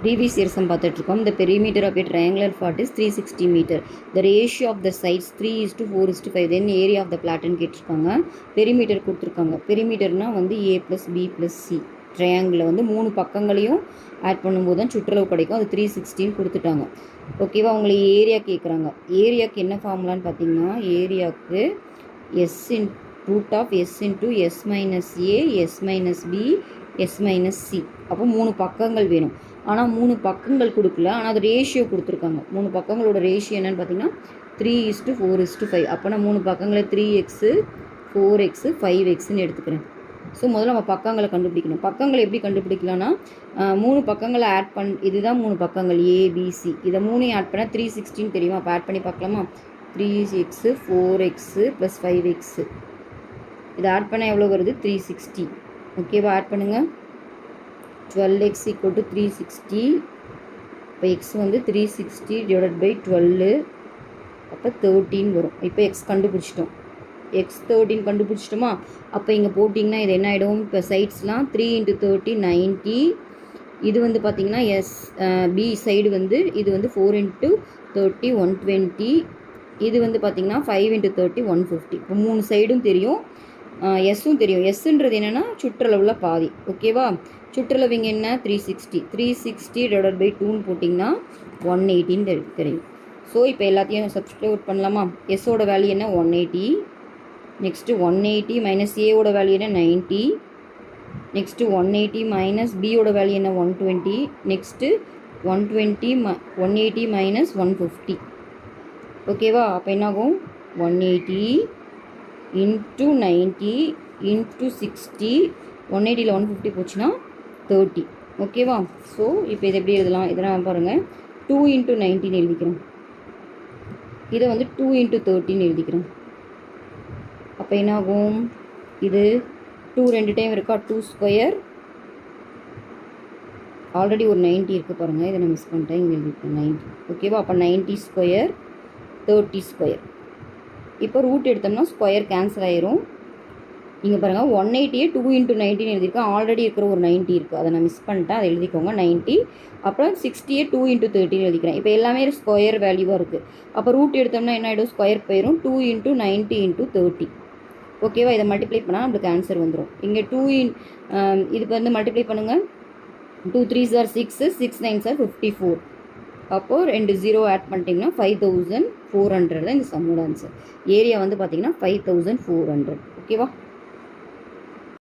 Previous year sum பார்த்துட்ருக்கோம். The perimeter of a triangular fort is 360 meter. The ratio of the sides 3:4:5. Then area of the platen கேட்டிருக்காங்க. Perimeter கொடுத்துருக்காங்க. பெரிமீட்டர்னா வந்து A + B + C ட்ரையாங்கிளில் வந்து 3 பக்கங்களையும் add பண்ணும்போது தான் சுற்றளவு கிடைக்கும். அது 360 கொடுத்துட்டாங்க. ஓகேவா? உங்களுக்கு ஏரியா கேட்குறாங்க. ஏரியாவுக்கு என்ன ஃபார்முலான்னு பார்த்தீங்கன்னா, ஏரியாவுக்கு S root of S into S minus A S minus B S minus C. அப்போ 3 பக்கங்கள் வேணும். ஆனால் 3 பக்கங்கள் கொடுக்கல, ஆனால் அது ரேஷியோ கொடுத்துருக்காங்க. 3 பக்கங்களோட ரேஷியோ என்னென்னு பார்த்தீங்கன்னா 3:4:5. அப்போ நான் 3 பக்கங்களை 3x 4x 5xன்னு எடுத்துக்கிறேன். ஸோ முதல்ல நம்ம பக்கங்களை கண்டுபிடிக்கணும். பக்கங்களை எப்படி கண்டுபிடிக்கலாம்னா 3 பக்கங்களை ஆட் இதுதான் 3 பக்கங்கள் ABC. இதை 3 ஆட் பண்ணால் 360 தெரியுமா? அப்போ ஆட் பண்ணி பார்க்கலாமா? 3x 4x + 5x. இதை ஆட் பண்ணால் எவ்வளோ வருது? 360. ஓகேவா? ஆட் பண்ணுங்கள். 12x = 360. இப்போ x வந்து 360 / 12. அப்போ 13 வரும். இப்போ x கண்டுபிடிச்சிட்டோம். x 13 கண்டுபிடிச்சிட்டோமா? அப்போ இங்கே போட்டிங்கன்னா இது என்ன ஆகிடும்? இப்போ சைட்ஸ்லாம் 3 × 30 90. இது வந்து பார்த்திங்கன்னா B சைடு வந்து இது வந்து 4 × 30 120. இது வந்து பார்த்திங்கன்னா 5 × 30 150. இப்போ 3 சைடும் தெரியும், எஸ்ஸும் தெரியும். எஸ்ன்றது என்னென்னா சுற்றளவில் பாதி. ஓகேவா? சுற்றளவு இங்கே என்ன? 360. 360 / 2ன்னு போட்டிங்கன்னா 180 தெரியும். ஸோ இப்போ எல்லாத்தையும் சப்ஸ்டிட்யூட் பண்ணலாமா? எஸ்ஸோட வேல்யூ என்ன? 180. நெக்ஸ்ட்டு 180 மைனஸ் ஏவோட வேல்யூ என்ன? 90. நெக்ஸ்ட்டு 180 மைனஸ் பியோட வேல்யூ என்ன? 120. Next 180 minus 150. ஓகேவா? அப்போ என்னாகும்? 180 × 90 × 60. 180ல் 150 போச்சுன்னா 30. ஓகேவா? ஸோ இப்போ இது எப்படி எழுதலாம்? இதெல்லாம் பாருங்கள். 2 × 19 எழுதிக்கிறேன். இதை வந்து 2 × 13 எழுதிக்கிறேன். அப்போ என்னாகும்? இது 2 2 டைம் இருக்கா? 2² ஆல்ரெடி ஒரு 90 இருக்குது பாருங்கள். இதை நான் மிஸ் பண்ணிட்டேன், இங்கே எழுதிக்கிறேன் 90. ஓகேவா? அப்போ 90² 30². இப்போ ரூட் எடுத்தோம்னா ஸ்கொயர் கேன்சல் ஆயிரும். இங்கே பாருங்கள், 180யே 2 × 19 எழுதியிருக்கேன். ஆல்ரெடி இருக்கிற ஒரு 90 இருக்குது, அதை நான் மிஸ் பண்ணிட்டேன், அதை எழுதிக்கோங்க 90. அப்புறம் 60யே 2 × 13 எழுதிக்கிறேன். இப்போ எல்லாமே ஸ்கொயர் வேல்யூவாக இருக்குது. அப்போ ரூட் எடுத்தோம்னா என்ன ஆகிடும்? ஸ்கொயர் போயிடும். 2 × 90 × 30. ஓகேவா? இதை மல்டிப்ளை பண்ணால் நம்மளுக்கு ஆன்சர் வந்துடும். இங்கே இதுக்கு வந்து மல்டிப்ளை பண்ணுங்கள். 2 3s are 6, 6 9s are 54. அப்போது 2 0 ஆட் பண்ணிட்டிங்கன்னா 5400 தான் இந்த சம்மோட ஆன்சர். ஏரியா வந்து பார்த்திங்கன்னா 5400. ஓகேவா?